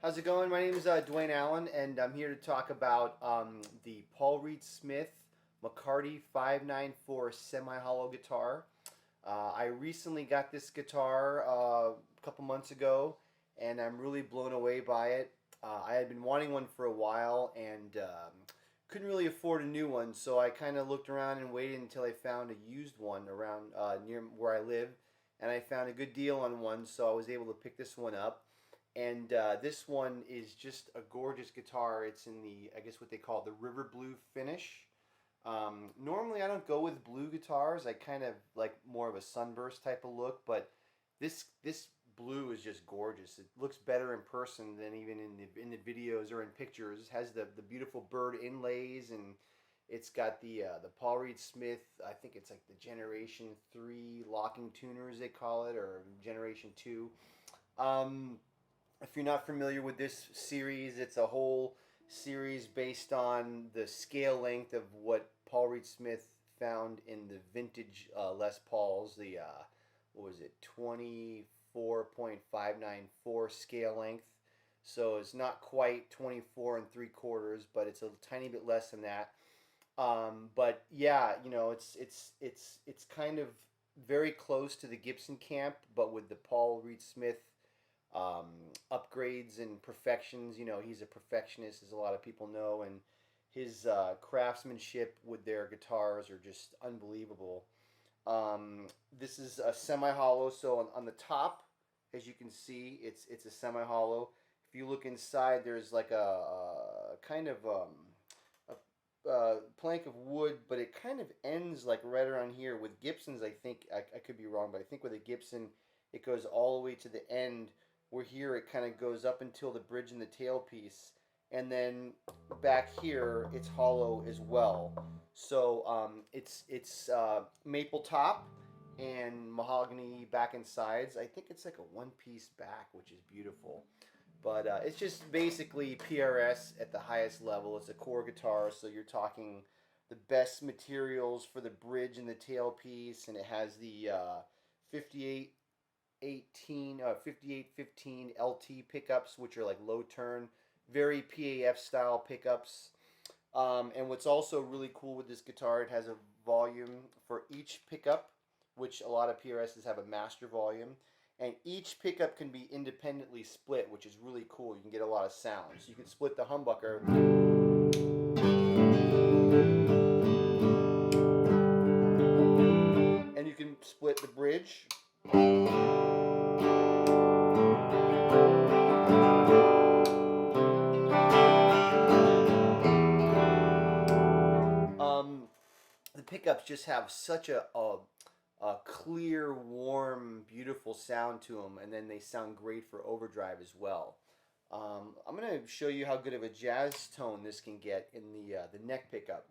How's it going? My name is Duane Allen, and I'm here to talk about the Paul Reed Smith McCarty 594 semi-hollow guitar. I recently got this guitar a couple months ago, and I'm really blown away by it. I had been wanting one for a while and couldn't really afford a new one, so I kind of looked around and waited until I found a used one around near where I live, and I found a good deal on one, so I was able to pick this one up. And this one is just a gorgeous guitar. It's in the, I guess what they call the river blue finish. Normally I don't go with blue guitars. I kind of like more of a sunburst type of look, but this blue is just gorgeous. It looks better in person than even in the videos or in pictures. It has the beautiful bird inlays, and it's got the Paul Reed Smith. I think it's like the Generation 3 locking tuners they call it, or Generation 2. Um, if you're not familiar with this series, it's a whole series based on the scale length of what Paul Reed Smith found in the vintage Les Pauls. The what was it, 24.594 scale length. So it's not quite 24 and 3/4, but it's a tiny bit less than that. But yeah, it's kind of very close to the Gibson camp, but with the Paul Reed Smith um, upgrades and perfections. He's a perfectionist, as a lot of people know, and his craftsmanship with their guitars are just unbelievable. This is a semi-hollow, so on the top, as you can see, it's a semi-hollow. If you look inside, there's like a kind of plank of wood, but it kind of ends like right around here. With Gibsons, I think I could be wrong, but I think with a Gibson, it goes all the way to the end. Where here it kind of goes up until the bridge and the tailpiece, and then back here it's hollow as well. So it's maple top and mahogany back and sides. I think it's like a one-piece back, which is beautiful. But it's just basically PRS at the highest level. It's a core guitar, so you're talking the best materials for the bridge and the tailpiece, and it has the 58 5815 LT pickups, which are like low turn, very PAF style pickups. And what's also really cool with this guitar, it has a volume for each pickup, which a lot of PRSs have a master volume. And each pickup can be independently split, which is really cool. You can get a lot of sound. So you can split the humbucker, and you can split the bridge. The pickups just have such a clear, warm, beautiful sound to them, and then they sound great for overdrive as well. I'm going to show you how good of a jazz tone this can get in the neck pickup.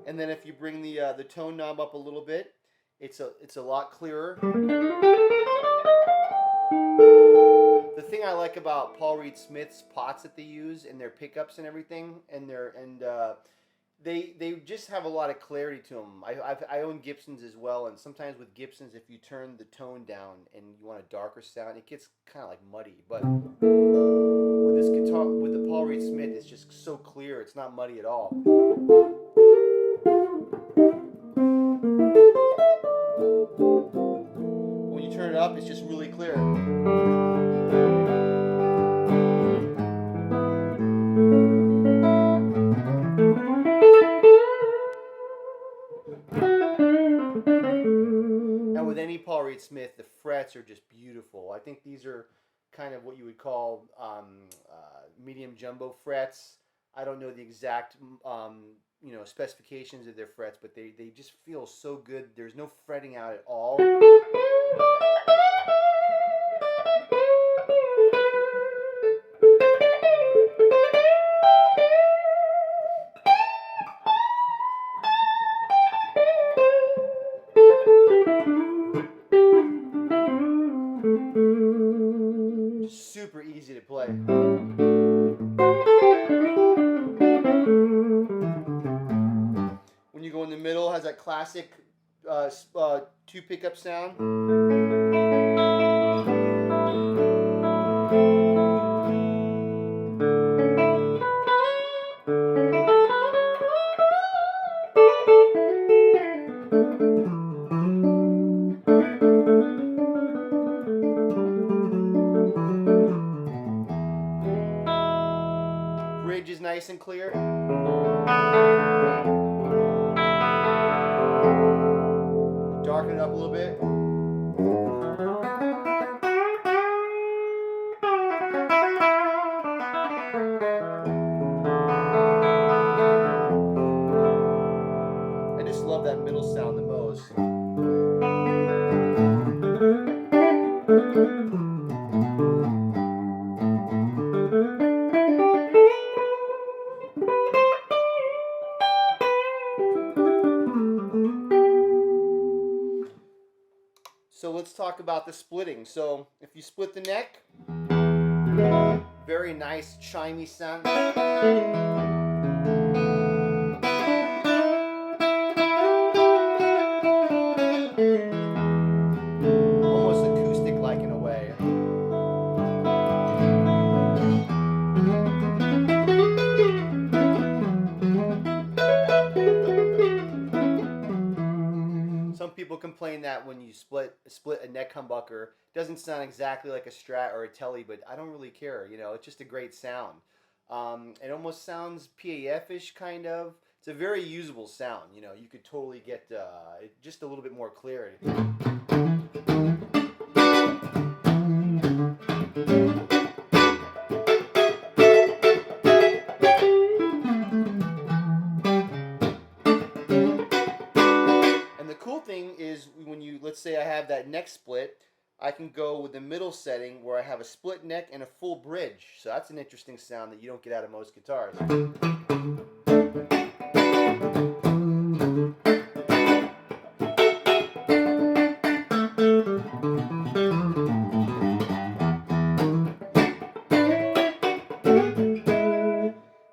And then if you bring the tone knob up a little bit, it's a lot clearer. The thing I like about Paul Reed Smith's pots that they use in their pickups and everything, they just have a lot of clarity to them. I own Gibsons as well, and sometimes with Gibsons, if you turn the tone down and you want a darker sound, it gets kind of like muddy. But with this guitar, with the Paul Reed Smith, it's just so clear. It's not muddy at all. When you turn it up, it's just really clear. And with any Paul Reed Smith, the frets are just beautiful. I think these are kind of what you would call medium jumbo frets. I don't know the exact specifications of their frets, but they just feel so good. There's no fretting out at all. easy to play. When you go in the middle, it has that classic 2 pickup sound. Bridge is nice and clear. Darken it up a little bit. I just love that middle sound the most. So let's talk about the splitting. So if you split the neck, very nice chimey sound. Almost acoustic-like in a way. Some people complain that when you split a neck humbucker, it doesn't sound exactly like a Strat or a Tele, but I don't really care. You know, it's just a great sound. It almost sounds PAF-ish kind of. It's a very usable sound. You know, you could totally get just a little bit more clarity. Is when you, let's say I have that neck split, I can go with the middle setting where I have a split neck and a full bridge. So that's an interesting sound that you don't get out of most guitars.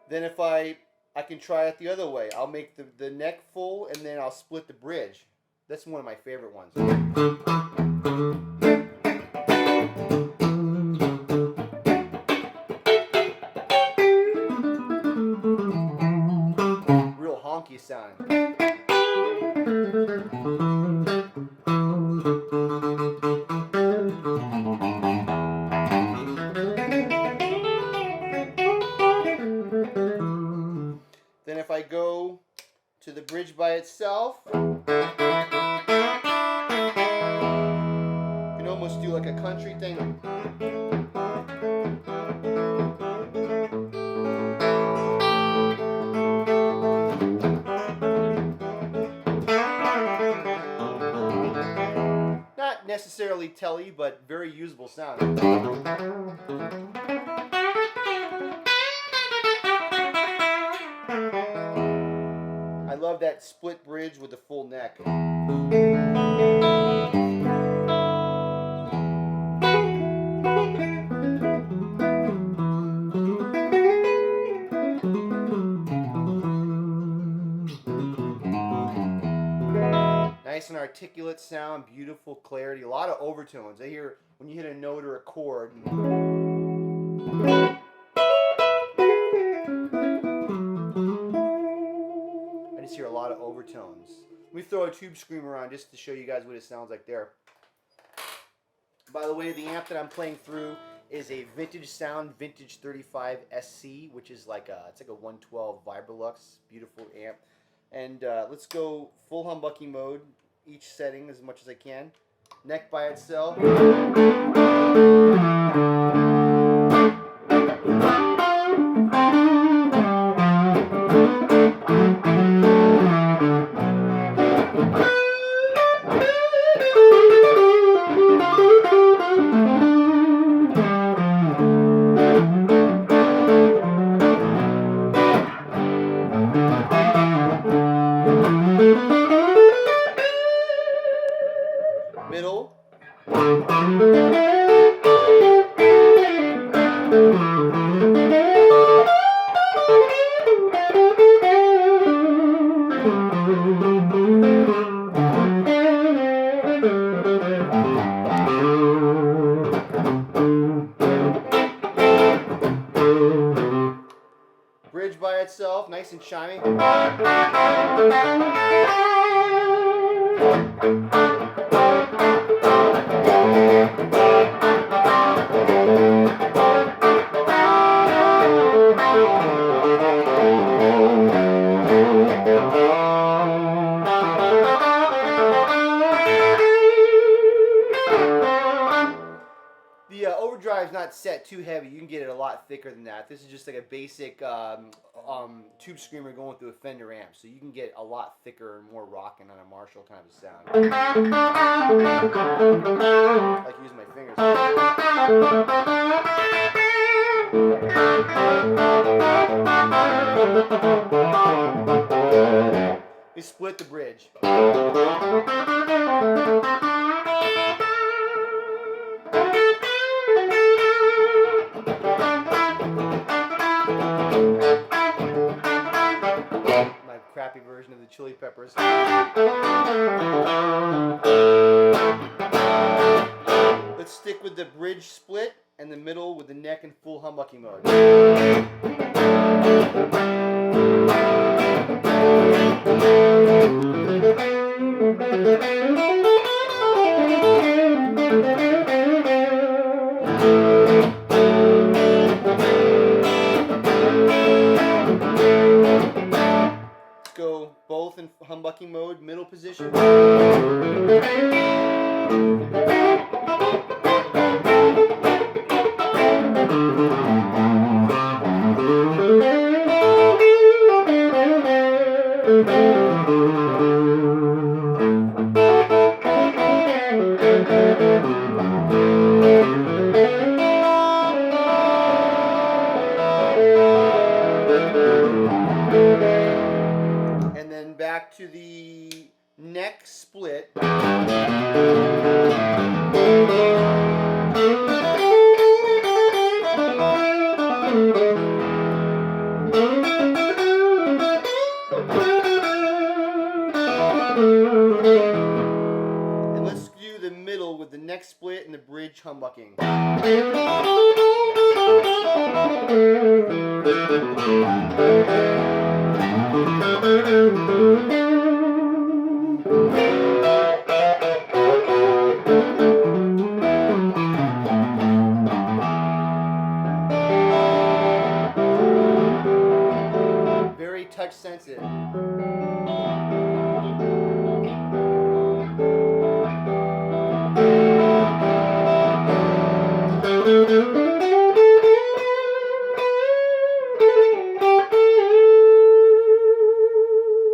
Then if I can try it the other way. I'll make the neck full and then I'll split the bridge. That's one of my favorite ones. Real honky sound. Then if I go to the bridge by itself, almost do like a country thing. Not necessarily Tele, but very usable sound. I love that split bridge with the full neck. Nice and articulate sound, beautiful clarity, a lot of overtones. I hear when you hit a note or a chord. I just hear a lot of overtones. Let me throw a tube screamer on just to show you guys what it sounds like there. By the way, the amp that I'm playing through is a Vintage Sound Vintage 35 SC, which is like it's like a 112 Vibrolux, beautiful amp. And let's go full humbucking mode, each setting as much as I can. Neck by itself. Middle. bridge by itself, nice and chimey. The overdrive's not set too heavy. You can get it a lot thicker than that. This is just like a basic tube screamer going through a Fender amp, so you can get a lot thicker and more rocking on a Marshall kind of sound. I like using my fingers. We split the bridge. My crappy version of the Chili Peppers. Let's stick with the bridge split and the middle with the neck in full humbucking mode. Go both in humbucking mode, middle position. And then back to the neck split. And let's do the middle with the neck split and the bridge humbucking. Very touch sensitive.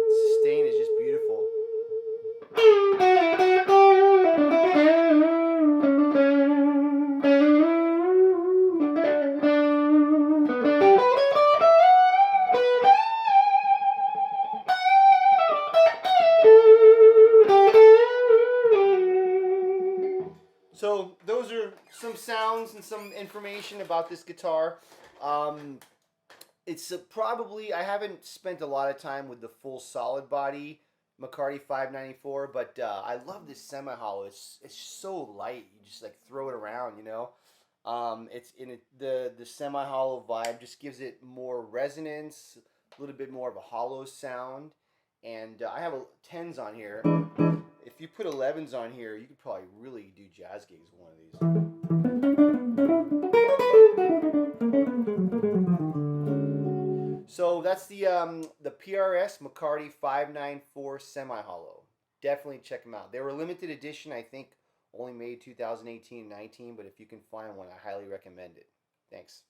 Sustain is just beautiful. So those are some sounds and some information about this guitar. It's probably, I haven't spent a lot of time with the full solid body McCarty 594, but I love this semi-hollow. It's so light. You just like throw it around, you know. It's in it, the semi-hollow vibe just gives it more resonance, a little bit more of a hollow sound. And I have 10s on here. If you put 11s on here, you could probably really do jazz gigs with one of these. So that's the PRS McCarty 594 semi-hollow. Definitely check them out. They were a limited edition, I think only made 2018 and 19, but if you can find one, I highly recommend it. Thanks.